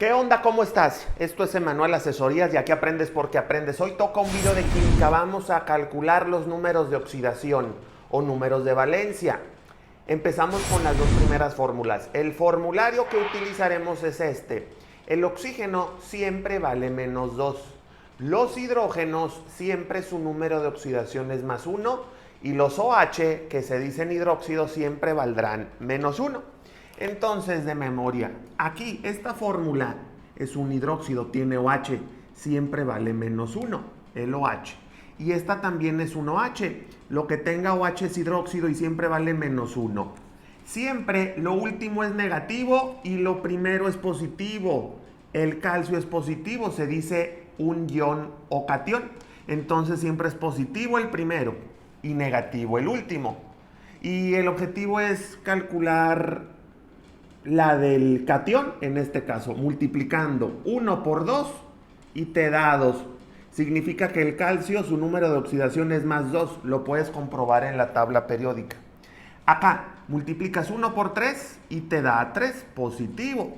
¿Qué onda? ¿Cómo estás? Esto es Emanuel Asesorías y aquí aprendes porque aprendes. Hoy toca un video de química. Vamos a calcular los números de oxidación o números de valencia. Empezamos con las dos primeras fórmulas. El formulario que utilizaremos es este. El oxígeno siempre vale menos 2. Los hidrógenos siempre su número de oxidación es más 1. Y los OH, que se dicen hidróxidos, siempre valdrán menos 1. Entonces, de memoria, aquí esta fórmula es un hidróxido, tiene OH, siempre vale menos 1, el OH. Y esta también es un OH, lo que tenga OH es hidróxido y siempre vale menos 1. Siempre lo último es negativo y lo primero es positivo. El calcio es positivo, se dice un ion o catión. Entonces siempre es positivo el primero y negativo el último. Y el objetivo es calcular la del catión, en este caso, multiplicando 1 por 2 y te da 2. Significa que el calcio, su número de oxidación es más 2. Lo puedes comprobar en la tabla periódica. Acá, multiplicas 1 por 3 y te da 3, positivo.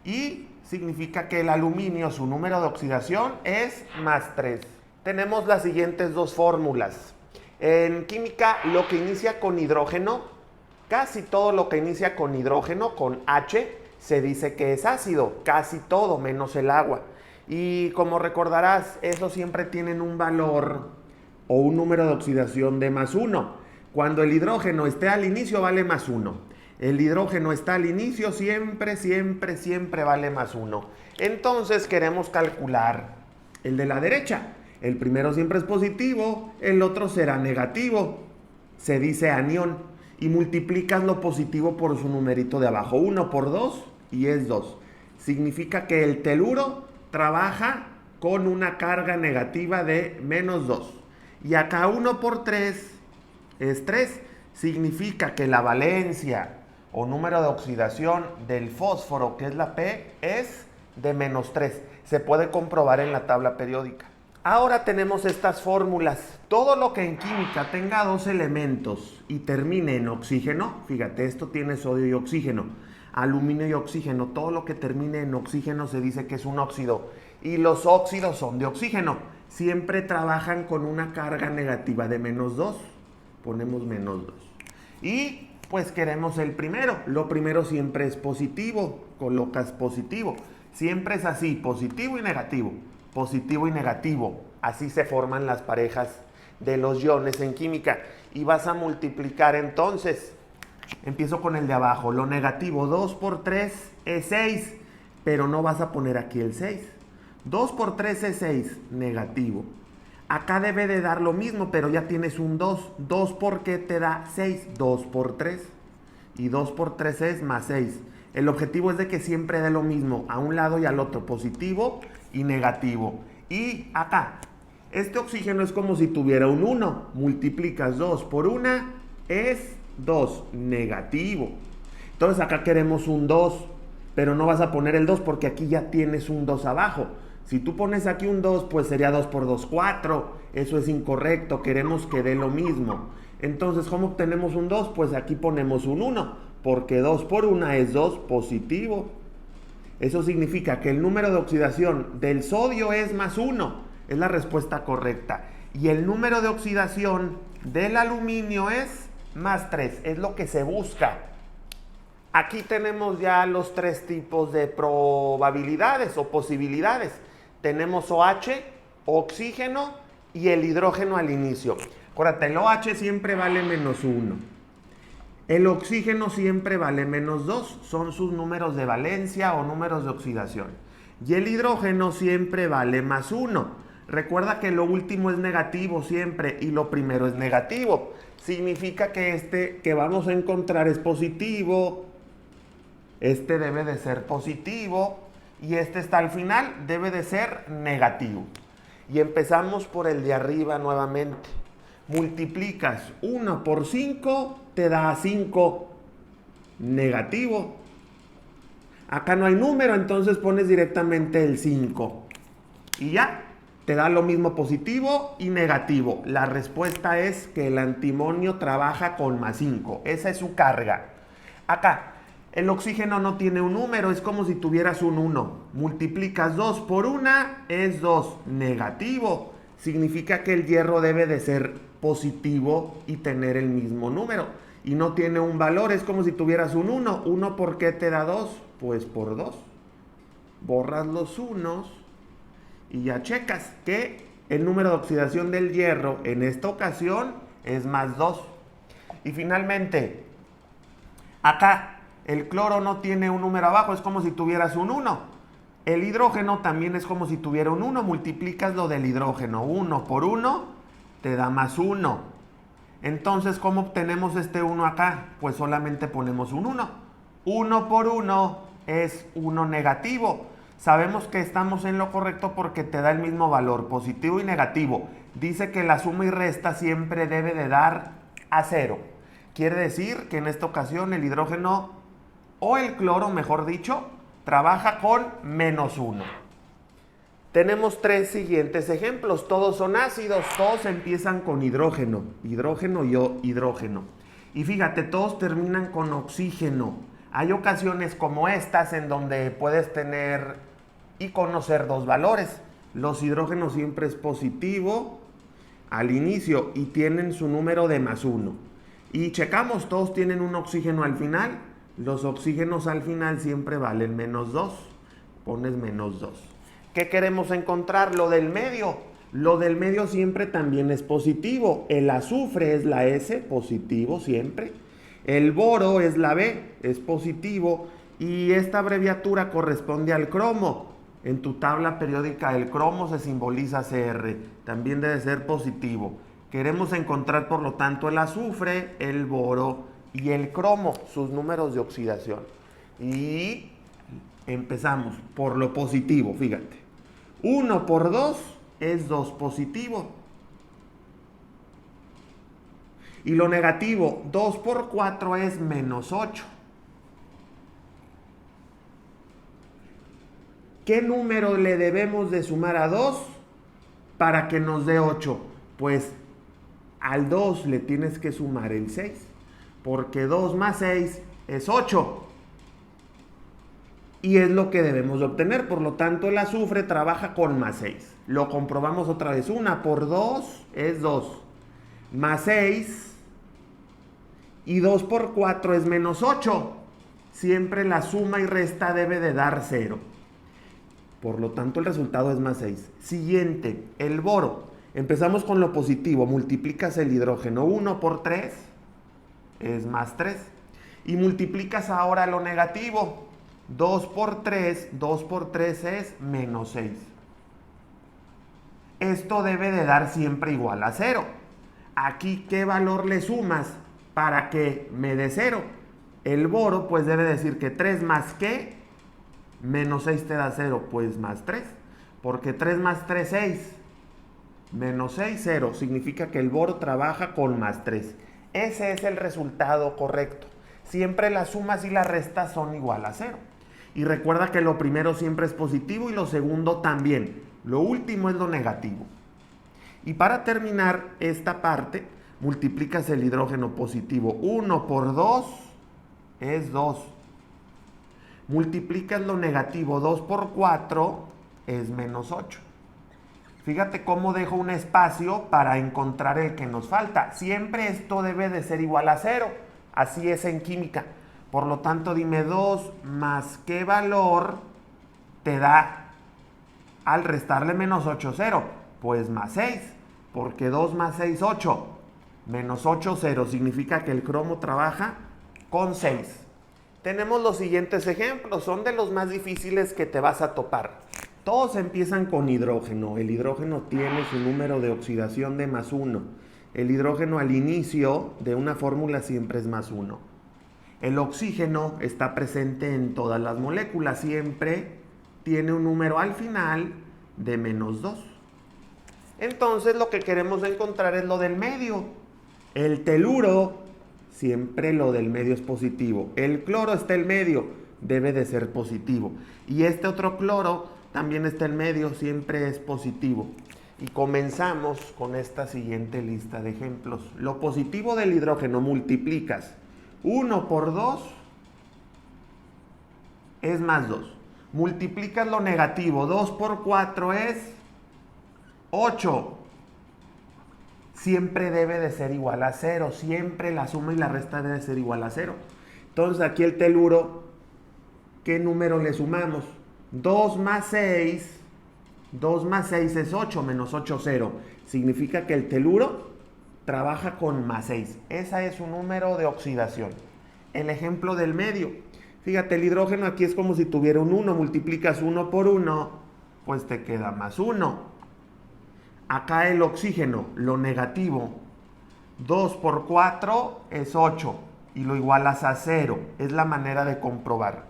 Y significa que el aluminio, su número de oxidación es más 3. Tenemos las siguientes dos fórmulas. En química, lo que inicia con hidrógeno, casi todo lo que inicia con hidrógeno, con H, se dice que es ácido, casi todo, menos el agua. Y como recordarás, esos siempre tienen un valor o un número de oxidación de más 1. Cuando el hidrógeno esté al inicio, vale más 1. El hidrógeno está al inicio, siempre vale más 1. Entonces queremos calcular el de la derecha. El primero siempre es positivo, el otro será negativo. Se dice anión. Y multiplicas lo positivo por su numerito de abajo. 1 por 2 y es 2. Significa que el teluro trabaja con una carga negativa de menos 2. Y acá 1 por 3 es 3. Significa que la valencia o número de oxidación del fósforo, que es la P, es de menos 3. Se puede comprobar en la tabla periódica. Ahora tenemos estas fórmulas. Todo lo que en química tenga dos elementos y termine en oxígeno, fíjate, esto tiene sodio y oxígeno, aluminio y oxígeno, todo lo que termine en oxígeno se dice que es un óxido. Y los óxidos son de oxígeno, siempre trabajan con una carga negativa de menos 2. Ponemos menos 2. Y pues queremos el primero. Lo primero siempre es positivo, colocas positivo. Siempre es así, positivo y negativo. Positivo y negativo, así se forman las parejas de los iones en química. Y vas a multiplicar entonces, empiezo con el de abajo, lo negativo, 2 por 3 es 6, pero no vas a poner aquí el 6. 2 por 3 es 6, negativo. Acá debe de dar lo mismo, pero ya tienes un 2. 2 por qué te da 6, 2 por 3. Y 2 por 3 es más 6. El objetivo es de que siempre dé lo mismo, a un lado y al otro, positivo y negativo. Y acá, este oxígeno es como si tuviera un 1. Multiplicas 2 por 1, es 2, negativo. Entonces acá queremos un 2, pero no vas a poner el 2 porque aquí ya tienes un 2 abajo. Si tú pones aquí un 2, pues sería 2 por 2, 4. Eso es incorrecto, queremos que dé lo mismo. Entonces, ¿cómo obtenemos un 2? Pues aquí ponemos un 1, porque 2 por 1 es 2, positivo. Eso significa que el número de oxidación del sodio es más 1. Es la respuesta correcta. Y el número de oxidación del aluminio es más 3. Es lo que se busca. Aquí tenemos ya los tres tipos de probabilidades o posibilidades. Tenemos OH, oxígeno y el hidrógeno al inicio. Acuérdate, el OH siempre vale menos 1. El oxígeno siempre vale menos 2, son sus números de valencia o números de oxidación. Y el hidrógeno siempre vale más 1. Recuerda que lo último es negativo siempre y lo primero es negativo. Significa que este que vamos a encontrar es positivo, este debe de ser positivo y este está al final, debe de ser negativo. Y empezamos por el de arriba nuevamente. Multiplicas 1 por 5, te da 5, negativo. Acá no hay número, entonces pones directamente el 5. Y ya, te da lo mismo positivo y negativo. La respuesta es que el antimonio trabaja con más 5. Esa es su carga. Acá, El oxígeno no tiene un número, es como si tuvieras un 1. Multiplicas 2 por 1, es 2. Negativo. Significa que el hierro debe de ser positivo y tener el mismo número. Y no tiene un valor, es como si tuvieras un 1. ¿1 por qué te da 2? Pues por 2. Borras los unos y ya checas que el número de oxidación del hierro en esta ocasión es más 2. Y finalmente, acá el cloro no tiene un número abajo, es como si tuvieras un 1. El hidrógeno también es como si tuviera un 1. Multiplicas lo del hidrógeno. 1 por 1 te da más 1. Entonces, ¿cómo obtenemos este 1 acá? Pues solamente ponemos un 1. 1 por 1 es 1 negativo. Sabemos que estamos en lo correcto porque te da el mismo valor, positivo y negativo. Dice que la suma y resta siempre debe de dar a 0. Quiere decir que en esta ocasión el hidrógeno, o el cloro, mejor dicho, trabaja con menos 1. Tenemos 3 siguientes ejemplos. Todos son ácidos, todos empiezan con hidrógeno. Hidrógeno y hidrógeno. Y fíjate, todos terminan con oxígeno. Hay ocasiones como estas en donde puedes tener y conocer dos valores. Los hidrógenos siempre es positivo al inicio y tienen su número de más 1. Y checamos, todos tienen un oxígeno al final. Los oxígenos al final siempre valen menos 2. Pones menos 2. ¿Qué queremos encontrar? Lo del medio. Lo del medio siempre también es positivo. El azufre es la S, positivo siempre. El boro es la B, es positivo. Y esta abreviatura corresponde al cromo. En tu tabla periódica el cromo se simboliza Cr. También debe ser positivo. Queremos encontrar, por lo tanto, el azufre, el boro y el cromo, sus números de oxidación. Y empezamos por lo positivo, fíjate. 1 por 2 es 2 positivo. Y lo negativo, 2 por 4 es menos 8. ¿Qué número le debemos de sumar a 2 para que nos dé 8? Pues al 2 le tienes que sumar el 6, porque 2 más 6 es 8. Y es lo que debemos de obtener. Por lo tanto, el azufre trabaja con más 6. Lo comprobamos otra vez. 1 por 2 es 2. Más 6. Y 2 por 4 es menos 8. Siempre la suma y resta debe de dar 0. Por lo tanto, el resultado es más 6. Siguiente, el boro. Empezamos con lo positivo. Multiplicas el hidrógeno. 1 por 3 es más 3. Y multiplicas ahora lo negativo. 2 por 3 es menos 6. Esto debe de dar siempre igual a 0. Aquí, ¿qué valor le sumas para que me dé 0? El boro, pues debe decir que 3 más ¿qué? Menos 6 te da 0, pues más 3. Porque 3 más 3, 6. Menos 6, 0. Significa que el boro trabaja con más 3. Ese es el resultado correcto. Siempre las sumas y las restas son igual a 0. Y recuerda que lo primero siempre es positivo y lo segundo también. Lo último es lo negativo. Y para terminar esta parte, multiplicas el hidrógeno positivo. 1 por 2 es 2. Multiplicas lo negativo. 2 por 4 es menos 8. Fíjate cómo dejo un espacio para encontrar el que nos falta. Siempre esto debe de ser igual a 0. Así es en química. Por lo tanto, dime 2 más qué valor te da al restarle menos 8, 0. Pues más 6, porque 2 más 6, 8. Menos 8, 0. Significa que el cromo trabaja con 6. Tenemos los siguientes ejemplos. Son de los más difíciles que te vas a topar. Todos empiezan con hidrógeno. El hidrógeno tiene su número de oxidación de más 1. El hidrógeno al inicio de una fórmula siempre es más 1. El oxígeno está presente en todas las moléculas, siempre tiene un número al final de menos 2. Entonces lo que queremos encontrar es lo del medio. El teluro, siempre lo del medio es positivo. El cloro está en medio, debe de ser positivo. Y este otro cloro también está en medio, siempre es positivo. Y comenzamos con esta siguiente lista de ejemplos. Lo positivo del hidrógeno multiplicas 1 por 2 es más 2. Multiplicas lo negativo. 2 por 4 es 8. Siempre debe de ser igual a 0. Siempre la suma y la resta debe de ser igual a 0. Entonces aquí el teluro, ¿qué número le sumamos? 2 más 6. 2 más 6 es 8, menos 8, 0. Significa que el teluro trabaja con más 6. Ese es su número de oxidación. El ejemplo del medio. Fíjate, el hidrógeno aquí es como si tuviera un 1. Multiplicas 1 por 1, pues te queda más 1. Acá el oxígeno, lo negativo. 2 por 4 es 8 y lo igualas a 0. Es la manera de comprobar.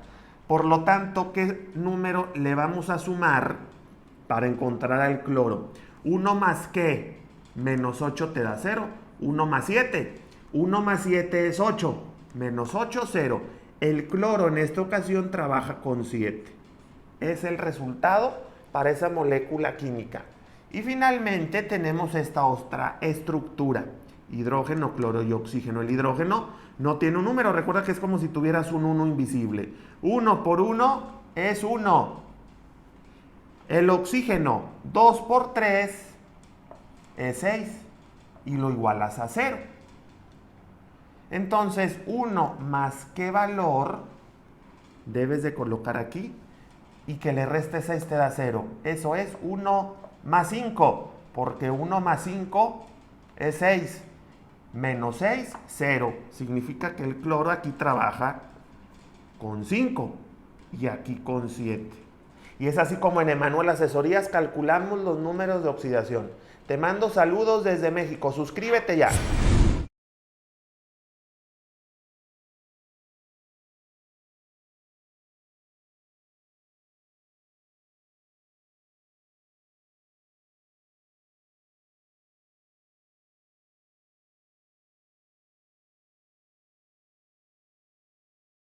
Por lo tanto, ¿qué número le vamos a sumar para encontrar al cloro? 1 más ¿qué? Menos 8 te da 0. 1 más 7. 1 más 7 es 8. Menos 8, 0. El cloro en esta ocasión trabaja con 7. Es el resultado para esa molécula química. Y finalmente tenemos esta otra estructura. Hidrógeno, cloro y oxígeno. El hidrógeno no tiene un número. Recuerda que es como si tuvieras un 1 invisible. 1 por 1 es 1. El oxígeno, 2 por 3 es 6. Y lo igualas a 0. Entonces, 1 más qué valor debes de colocar aquí y que le restes 6 te da 0. Eso es 1 más 5, porque 1 más 5 es 6. Menos 6, 0. Significa que el cloro aquí trabaja con 5 y aquí con 7. Y es así como en Emanuel Asesorías calculamos los números de oxidación. Te mando saludos desde México. Suscríbete ya.